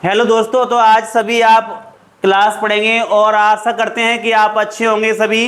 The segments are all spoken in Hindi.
हेलो दोस्तों, तो आज सभी आप क्लास पढ़ेंगे और आशा करते हैं कि आप अच्छे होंगे सभी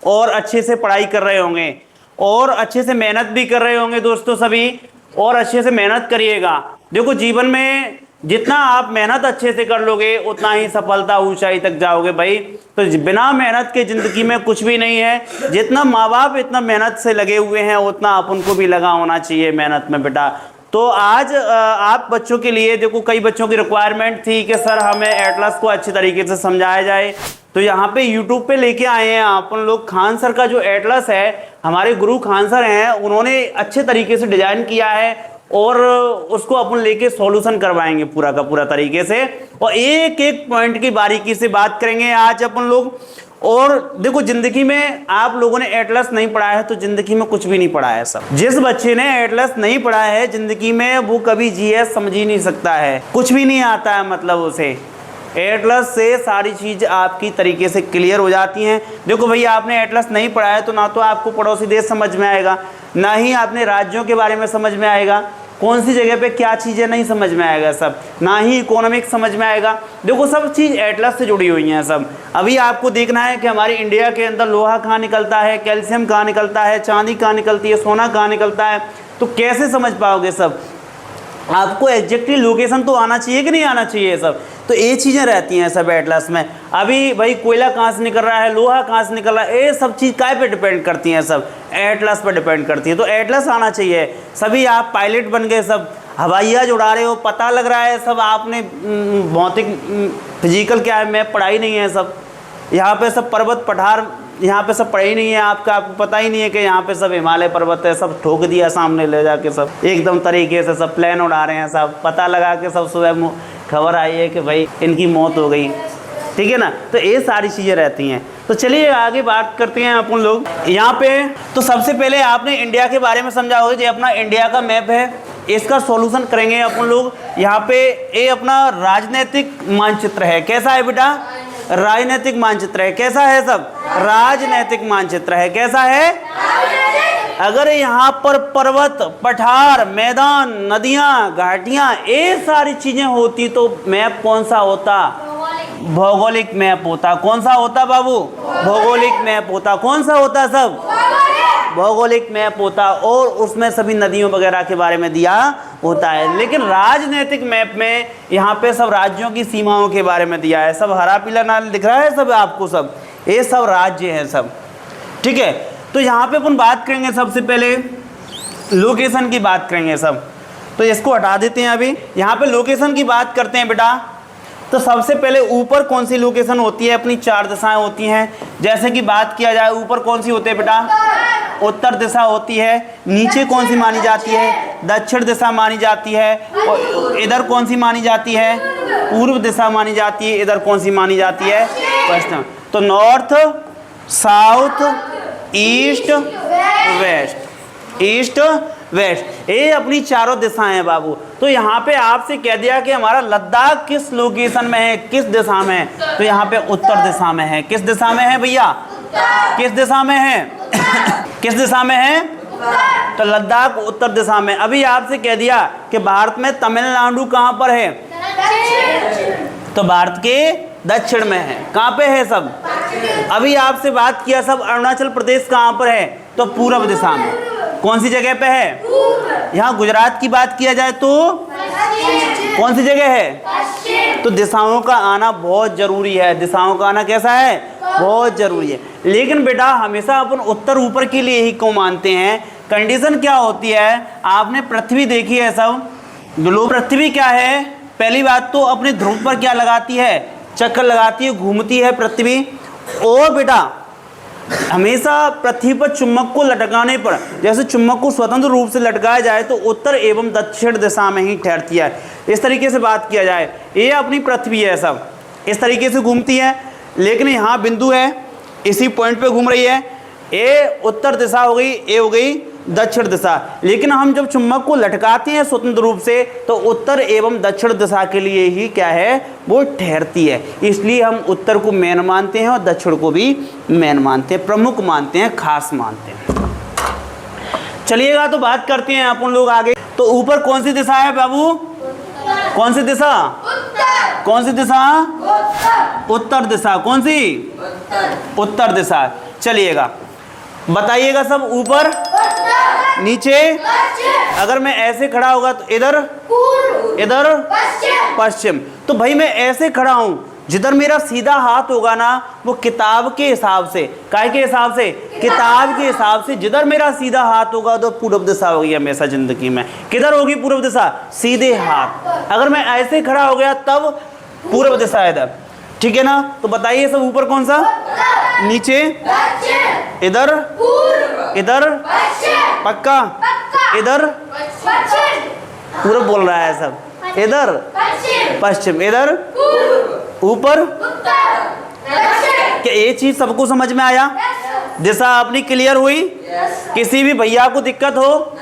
और अच्छे से पढ़ाई कर रहे होंगे और अच्छे से मेहनत भी कर रहे होंगे दोस्तों सभी। और अच्छे से मेहनत करिएगा। देखो, जीवन में जितना आप मेहनत अच्छे से कर लोगे उतना ही सफलता ऊंचाई तक जाओगे भाई। तो बिना मेहनत के ज़िंदगी में कुछ भी नहीं है। जितना माँ बाप इतना मेहनत से लगे हुए हैं उतना अपन को भी लगा होना चाहिए मेहनत में बेटा। तो आज आप बच्चों के लिए देखो, कई बच्चों की रिक्वायरमेंट थी कि सर हमें एटलस को अच्छी तरीके से समझाया जाए, तो यहाँ पे यूट्यूब पे लेके आए हैं अपन लोग। खान सर का जो एटलस है, हमारे गुरु खान सर हैं, उन्होंने अच्छे तरीके से डिजाइन किया है और उसको अपन लेके सॉल्यूशन करवाएंगे पूरा का पूरा तरीके से और एक एक पॉइंट की बारीकी से बात करेंगे आज अपन लोग। और देखो, जिंदगी में आप लोगों ने एटलस नहीं पढ़ा है तो जिंदगी में कुछ भी नहीं पढ़ा है सब। जिस बच्चे ने एटलस नहीं पढ़ा है जिंदगी में वो कभी जीएस समझ ही नहीं सकता है, कुछ भी नहीं आता है मतलब उसे। एटलस से सारी चीज आपकी तरीके से क्लियर हो जाती हैं। देखो भैया, आपने एटलस नहीं पढ़ा है तो ना तो आपको पड़ोसी देश समझ में आएगा, ना ही आपने राज्यों के बारे में समझ में आएगा, कौन सी जगह पे क्या चीज़ें नहीं समझ में आएगा सब, ना ही इकोनॉमिक समझ में आएगा। देखो, सब चीज़ एटलस से जुड़ी हुई हैं सब। अभी आपको देखना है कि हमारे इंडिया के अंदर लोहा कहाँ निकलता है, कैल्शियम कहाँ निकलता है, चांदी कहाँ निकलती है, सोना कहाँ निकलता है, तो कैसे समझ पाओगे सब। आपको एग्जैक्टली लोकेशन तो आना चाहिए कि नहीं आना चाहिए सब। तो ये चीज़ें रहती हैं सब एटलस में। अभी भाई कोयला कहाँ से निकल रहा है, लोहा कहाँ से निकल रहा है, ये सब चीज़ काय पे डिपेंड करती हैं सब, एटलस पर डिपेंड करती है। तो एटलस आना चाहिए। सभी आप पायलट बन गए, सब हवाई जहाज उड़ा रहे हो, पता लग रहा है सब आपने भौतिक फिजिकल क्या है मैप पढ़ाई नहीं है सब। यहाँ पे सब पर्वत पठार यहाँ पे सब पढ़े ही नहीं है आपको पता ही नहीं है कि यहाँ पे सब हिमालय पर्वत है, सब ठोक दिया सामने ले जाके सब एकदम तरीके से सब प्लेन उड़ा रहे हैं सब। पता लगा के सब सुबह खबर आई है कि भाई इनकी मौत हो गई, ठीक है ना। तो ये सारी चीज़ें रहती हैं। तो चलिए आगे बात करते हैं अपन लोग यहाँ पे। तो सबसे पहले आपने इंडिया के बारे में समझा होगा। जो अपना इंडिया का मैप है इसका सॉल्यूशन करेंगे अपन लोग। यहाँ पे ये अपना राजनीतिक मानचित्र है। कैसा है बेटा? राजनीतिक मानचित्र है। कैसा है सब? राजनीतिक मानचित्र है। कैसा है? अगर यहाँ पर पर्वत पठार मैदान नदियाँ घाटियाँ ये सारी चीजें होती तो मैप कौन सा होता? भौगोलिक मैप होता। कौन सा होता बाबू? भौगोलिक मैप होता। कौन सा होता सब? भौगोलिक मैप होता और उसमें सभी नदियों वगैरह के बारे में दिया होता है। लेकिन राजनीतिक मैप में यहाँ पे सब राज्यों की सीमाओं के बारे में दिया है। सब हरा पीला नाल दिख रहा है सब आपको, सब ये सब राज्य हैं सब, ठीक है। तो यहाँ पे अपन बात करेंगे सबसे पहले लोकेशन की बात करेंगे सब। तो इसको हटा देते हैं। अभी यहाँ पे लोकेशन की बात करते हैं बेटा। तो सबसे पहले ऊपर कौन सी लोकेशन होती है? अपनी 4 दिशाएं होती हैं। जैसे कि बात किया जाए ऊपर कौन सी होती है बेटा? उत्तर दिशा होती है। नीचे कौन सी मानी जाती है? दक्षिण दिशा मानी जाती है। और इधर कौन सी मानी जाती है? पूर्व दिशा मानी जाती है। इधर कौन सी मानी जाती है? पश्चिम। तो north south east west, east west, ये अपनी चारों दिशाएं हैं बाबू। तो यहाँ पे आपसे कह दिया कि हमारा लद्दाख किस लोकेशन में है, किस दिशा में है? तो यहाँ पे उत्तर दिशा में है। किस दिशा में है भैया? किस दिशा में है? किस दिशा में है? तो लद्दाख उत्तर दिशा में। अभी आपसे कह दिया कि भारत में तमिलनाडु कहाँ पर है? तो भारत के दक्षिण में है। कहाँ पे है सब? अभी आपसे बात किया सब अरुणाचल प्रदेश कहाँ पर है? तो पूर्व दिशा में। कौन सी जगह पे है? यहाँ गुजरात की बात किया जाए तो कौन सी जगह है? तो दिशाओं का आना बहुत जरूरी है। दिशाओं का आना कैसा है? बहुत जरूरी है। लेकिन बेटा हमेशा अपन उत्तर ऊपर के लिए ही क्यों मानते हैं? कंडीशन क्या होती है? आपने पृथ्वी देखी है सब, ग्लोब पृथ्वी क्या है? पहली बात तो अपने ध्रुव पर क्या लगाती है? चक्कर लगाती है, घूमती है पृथ्वी। और बेटा हमेशा पृथ्वी पर चुम्बक को लटकाने पर, जैसे चुम्बक को स्वतंत्र रूप से लटकाया जाए तो उत्तर एवं दक्षिण दिशा में ही ठहरती है। इस तरीके से बात किया जाए, ये अपनी पृथ्वी है सब, इस तरीके से घूमती है। लेकिन यहाँ बिंदु है, इसी पॉइंट पे घूम रही है। ये उत्तर दिशा हो गई, ये हो गई दक्षिण दिशा। लेकिन हम जब चुम्बक को लटकाते हैं स्वतंत्र रूप से तो उत्तर एवं दक्षिण दिशा के लिए ही क्या है? वो ठहरती है। इसलिए हम उत्तर को मेन मानते हैं और दक्षिण को भी मेन मानते हैं, प्रमुख मानते हैं, खास मानते हैं। चलिएगा तो बात करते हैं अपन लोग आगे। तो ऊपर कौन सी दिशा है बाबू? कौन सी दिशा? कौन सी दिशा? उत्तर दिशा। कौन सी? उत्तर दिशा। चलिएगा, बताइएगा सब। ऊपर, नीचे। अगर मैं ऐसे खड़ा होगा तो इधर, इधर पश्चिम। तो भाई मैं ऐसे खड़ा हूं, जिधर मेरा सीधा हाथ होगा ना, वो किताब के हिसाब से, काय के हिसाब से? किताब के हिसाब से जिधर मेरा सीधा हाथ होगा तो पूर्व दिशा होगी हमेशा जिंदगी में। किधर होगी पूर्व दिशा? सीधे हाथ। अगर मैं ऐसे खड़ा हो गया तब पूर्व दिशा इधर, ठीक है ना? तो बताइए सब, ऊपर कौन सा? नीचे, इधर, इधर, पक्का, इधर पूर्व बोल रहा है सब, इधर पश्चिम, इधर ऊपर। क्या ये चीज सबको समझ में आया? दिशा अपनी क्लियर हुई? किसी भी भैया को दिक्कत हो,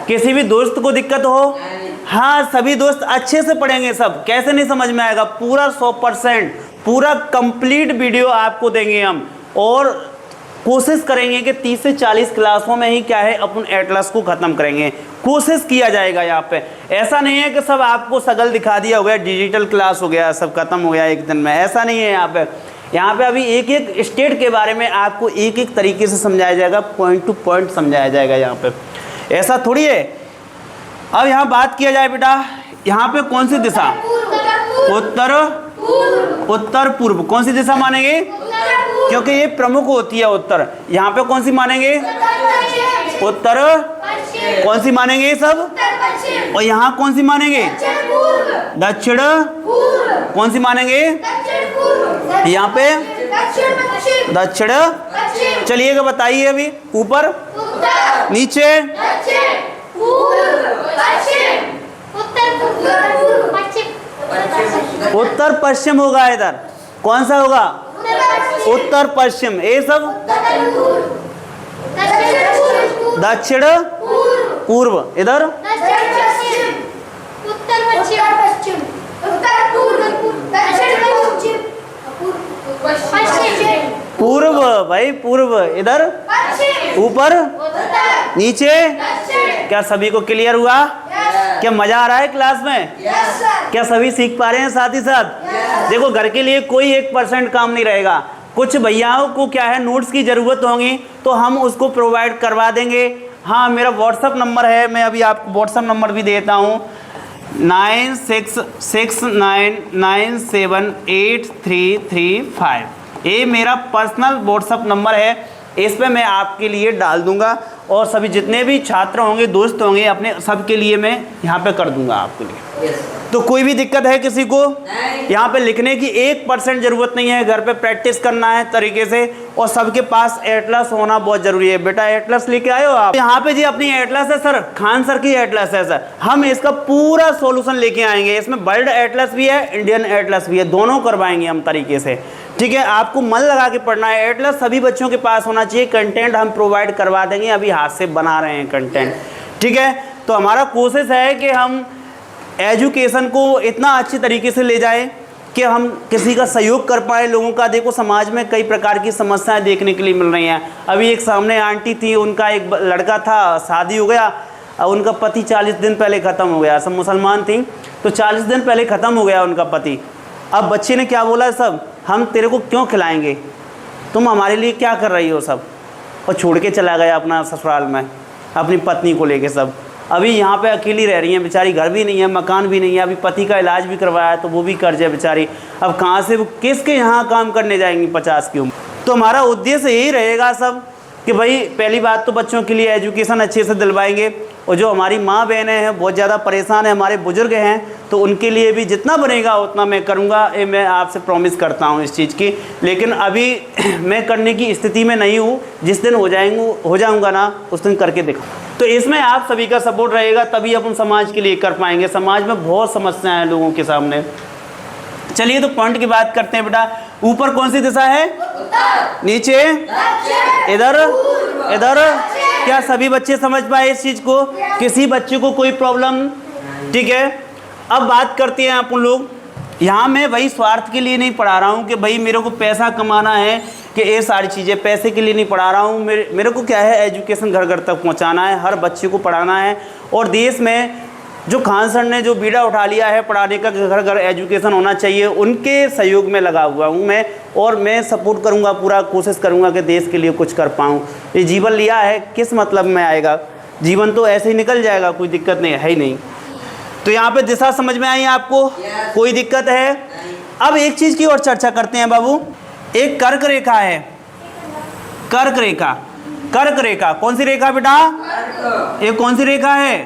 किसी भी दोस्त को दिक्कत हो? हाँ, सभी दोस्त अच्छे से पढ़ेंगे सब। कैसे नहीं समझ में आएगा? पूरा 100% पूरा कंप्लीट वीडियो आपको देंगे हम, और कोशिश करेंगे कि 30 से 40 क्लासों में ही क्या है अपन एटलस को ख़त्म करेंगे। कोशिश किया जाएगा यहाँ पे। ऐसा नहीं है कि सब आपको सगल दिखा दिया हो गया, डिजिटल क्लास हो गया, सब खत्म हो गया एक दिन में। ऐसा नहीं है यहाँ पे। यहाँ पे अभी एक एक स्टेट के बारे में आपको एक एक तरीके से समझाया जाएगा, पॉइंट टू पॉइंट समझाया जाएगा यहाँ पे। ऐसा थोड़ी है। अब यहाँ बात किया जाए बेटा, यहाँ पे कौन सी दिशा? उत्तर, उत्तर पूर्व। कौन सी दिशा मानेंगे? क्योंकि ये प्रमुख होती है उत्तर। यहाँ पे कौन सी मानेंगे? उत्तर। कौन सी मानेंगे सब? और यहाँ कौन सी मानेंगे? दक्षिण। कौन सी मानेंगे? यहाँ पे दक्षिण। चलिएगा, बताइए अभी। ऊपर, नीचे, उत्तर पश्चिम होगा इधर। कौन सा होगा? उत्तर पश्चिम। ये सब दक्षिण पूर्व। इधर पूर्व भाई, पूर्व। इधर ऊपर, नीचे। क्या सभी को क्लियर हुआ? क्या मजा आ रहा है क्लास में? क्या सभी सीख पा रहे हैं साथ ही साथ? देखो, घर के लिए कोई 1% काम नहीं रहेगा। कुछ भैयाओं को क्या है, नोट्स की ज़रूरत होगी तो हम उसको प्रोवाइड करवा देंगे। हाँ, मेरा व्हाट्सअप नंबर है, मैं अभी आपको व्हाट्सअप नंबर भी देता हूँ, 9669978335। ये मेरा पर्सनल व्हाट्सअप नंबर है। इस पे मैं आपके लिए डाल दूंगा, और सभी जितने भी छात्र होंगे, दोस्त होंगे अपने, सबके लिए मैं यहाँ पे कर दूंगा आपके लिए। तो कोई भी दिक्कत है किसी को? यहाँ पे लिखने की 1% ज़रूरत नहीं है। घर पे प्रैक्टिस करना है तरीके से, और सबके पास एटलस होना बहुत ज़रूरी है। बेटा एटलस लेके आए हो आप? यहाँ पे जी अपनी एटलस है सर, खान सर की एटलस है सर। हम इसका पूरा सॉल्यूशन लेके आएंगे। इसमें वर्ल्ड एटलस भी है, इंडियन एटलस भी है, दोनों करवाएंगे हम तरीके से। ठीक है, आपको मन लगा के पढ़ना है। एटलस सभी बच्चों के पास होना चाहिए। कंटेंट हम प्रोवाइड करवा देंगे, अभी हाथ से बना रहे हैं कंटेंट। ठीक है, तो हमारा कोशिश है कि हम एजुकेशन को इतना अच्छी तरीके से ले जाएं कि हम किसी का सहयोग कर पाए लोगों का। देखो, समाज में कई प्रकार की समस्याएं देखने के लिए मिल रही हैं। अभी एक सामने आंटी थी, उनका एक लड़का था, शादी हो गया, और उनका पति 40 दिन पहले ख़त्म हो गया। सब मुसलमान थी, तो 40 दिन पहले ख़त्म हो गया उनका पति। अब बच्चे ने क्या बोला, सब हम तेरे को क्यों खिलाएंगे, तुम हमारे लिए क्या कर रही हो सब, और छोड़ के चला गया अपना ससुराल में अपनी पत्नी को लेके सब। अभी यहाँ पे अकेली रह रही हैं बेचारी, घर भी नहीं है, मकान भी नहीं है। अभी पति का इलाज भी करवाया है तो वो भी कर्ज है बेचारी। अब कहाँ से वो किसके यहाँ काम करने जाएंगी 50 की उम्र? तो हमारा उद्देश्य यही रहेगा सब कि भाई पहली बात तो बच्चों के लिए एजुकेशन अच्छे से दिलवाएंगे, और जो हमारी माँ बहनें हैं बहुत ज़्यादा परेशान हैं, हमारे बुजुर्ग हैं, तो उनके लिए भी जितना बनेगा उतना मैं करूँगा। ये मैं आपसे प्रॉमिस करता हूँ इस चीज़ की। लेकिन अभी मैं करने की स्थिति में नहीं हूँ। जिस दिन हो जाऊँगा ना, उस दिन करके दिखा। तो इसमें आप सभी का सपोर्ट रहेगा, तभी अपन समाज के लिए कर पाएंगे। समाज में बहुत समस्याएं हैं लोगों के सामने। चलिए, तो पॉइंट की बात करते हैं बेटा। ऊपर कौन सी दिशा है? नीचे, इधर, इधर। क्या सभी बच्चे समझ पाए इस चीज को? किसी बच्चे को कोई प्रॉब्लम? ठीक है, अब बात करते हैं अपन लोग। यहाँ मैं वही स्वार्थ के लिए नहीं पढ़ा रहा हूँ कि भाई मेरे को पैसा कमाना है, कि ये सारी चीज़ें पैसे के लिए नहीं पढ़ा रहा हूँ। मेरे को क्या है, एजुकेशन घर घर तक पहुँचाना है, हर बच्चे को पढ़ाना है। और देश में जो खान सर ने जो बीड़ा उठा लिया है पढ़ाने का, घर घर एजुकेशन होना चाहिए, उनके सहयोग में लगा हुआ हूँ मैं, और मैं सपोर्ट करूँगा, पूरा कोशिश करूँगा कि देश के लिए कुछ कर पाऊँ। ये जीवन लिया है किस मतलब में आएगा, जीवन तो ऐसे ही निकल जाएगा, कोई दिक्कत नहीं है ही नहीं। तो यहाँ पे दिशा समझ में आई आपको, कोई दिक्कत है? अब एक चीज़ की और चर्चा करते हैं बाबू। एक कर्क रेखा है, कर्क रेखा, कर्क रेखा कौन सी रेखा बेटा? ये कौन सी रेखा है?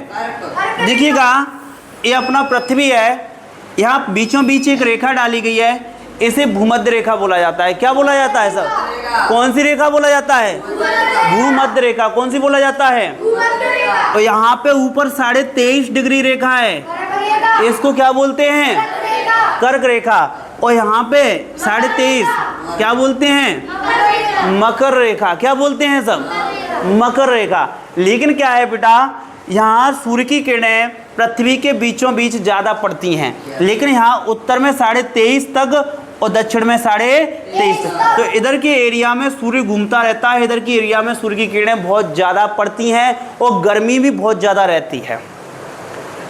देखिएगा, ये अपना पृथ्वी है, यहाँ बीचों बीच एक रेखा डाली गई है, इसे भूमध्य रेखा बोला जाता है। क्या बोला जाता है सर? कौन सी रेखा बोला जाता है? भूमध्य रेखा। कौन सी बोला जाता है? तो यहाँ पे ऊपर 23.5 डिग्री रेखा है, इसको क्या बोलते हैं? कर्क रेखा। और यहाँ पे 23.5 क्या बोलते हैं? मकर रेखा। क्या बोलते हैं सब? मकर रेखा। लेकिन क्या है बेटा, यहाँ सूर्य की किरणें पृथ्वी के बीचों बीच ज़्यादा पड़ती हैं, लेकिन यहाँ उत्तर में 23.5 तक और दक्षिण में 23.5 तक। तो इधर के एरिया में सूर्य घूमता रहता है, इधर की एरिया में सूर्य की किरणें बहुत ज़्यादा पड़ती हैं और गर्मी भी बहुत ज़्यादा रहती है,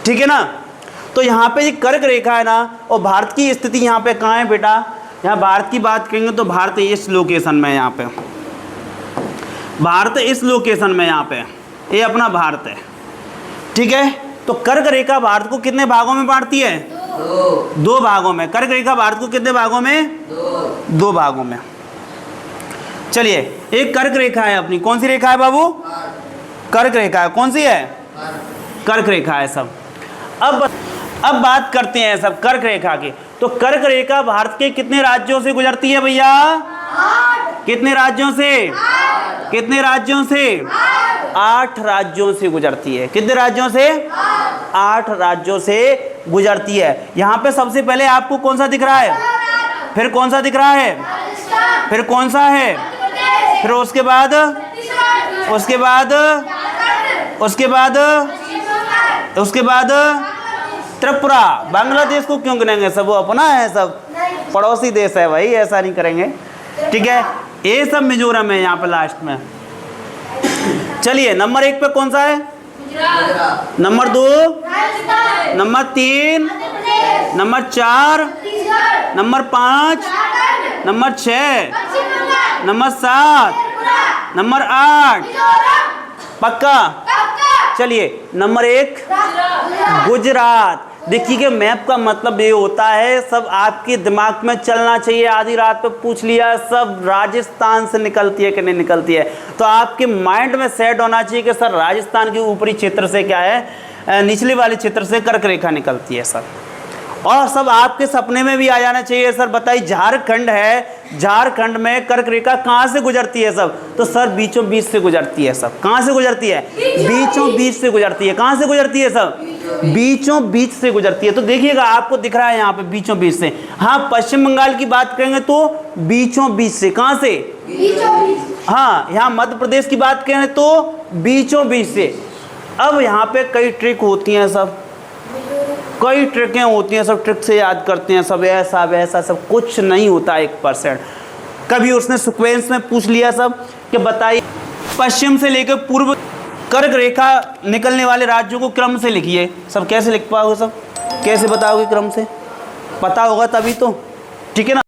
ठीक है ना। तो यहाँ पे ये कर्क रेखा है ना, और भारत की स्थिति यहाँ पे कहाँ है बेटा? यहाँ भारत की बात करेंगे तो भारत इस लोकेशन में, यहाँ पे भारत इस लोकेशन में, यहाँ पे ये अपना भारत है, ठीक है। तो कर्क रेखा भारत को कितने भागों में बांटती है? दो भागों में। कर्क रेखा भारत को कितने भागों में? दो भागों में। चलिए, एक कर्क रेखा है अपनी, कौन सी रेखा है बाबू? कर्क रेखा है। कौन सी है? कर्क रेखा है सब। अब बात करते हैं सब कर्क रेखा की। तो कर्क रेखा भारत के कितने राज्यों से गुजरती है भैया? कितने राज्यों से? कितने राज्यों से? 8 राज्यों से गुजरती है। कितने राज्यों से? 8 राज्यों से गुजरती है। यहाँ पे सबसे पहले आपको कौन सा दिख रहा है? फिर कौन सा दिख रहा है? फिर कौन सा है? फिर उसके बाद उसके बाद उसके बाद उसके बाद त्रिपुरा। बांग्लादेश को क्यों गिनेंगे? सब वो अपना है, सब पड़ोसी देश है भाई, ऐसा नहीं करेंगे, ठीक है। ये सब मिजोरम है यहाँ पे लास्ट में। चलिए, नंबर 1 पे कौन सा है? Number 2, number 3, number 4, number 5, number 6, number 7, number 8। पक्का? चलिए, नंबर 1 गुजरात। देखिए कि मैप का मतलब ये होता है, सब आपके दिमाग में चलना चाहिए। आधी रात पे पूछ लिया सब राजस्थान से निकलती है कि नहीं निकलती है, तो आपके माइंड में सेट होना चाहिए कि सर राजस्थान के ऊपरी क्षेत्र से क्या है, निचले वाले क्षेत्र से कर्क रेखा निकलती है सर। और सब आपके सपने में भी आ जाना चाहिए, सर बताइए झारखंड है, झारखंड में कर्क रेखा कहाँ से गुजरती है सब? तो सर बीचों बीच से गुजरती है सब। कहाँ से गुजरती है? बीचों बीच से गुजरती है। कहाँ से गुजरती है सब? बीचों बीच से गुजरती है। तो देखिएगा, आपको दिख रहा है यहाँ पे बीचों बीच से। हाँ, पश्चिम बंगाल की बात करेंगे तो बीचों बीच से। कहाँ से? हाँ, यहाँ मध्य प्रदेश की बात करें तो बीचों बीच से। अब यहाँ पे कई ट्रिक होती हैं सब, कई ट्रिकें होती हैं सब, ट्रिक से याद करते हैं सब, ऐसा वैसा सब कुछ नहीं होता 1%। कभी उसने सीक्वेंस में पूछ लिया सब कि बताइए पश्चिम से लेकर पूर्व कर्क रेखा निकलने वाले राज्यों को क्रम से लिखिए। सब कैसे लिख पाओगे? सब कैसे बताओगे क्रम से? पता होगा तभी तो, ठीक है ना।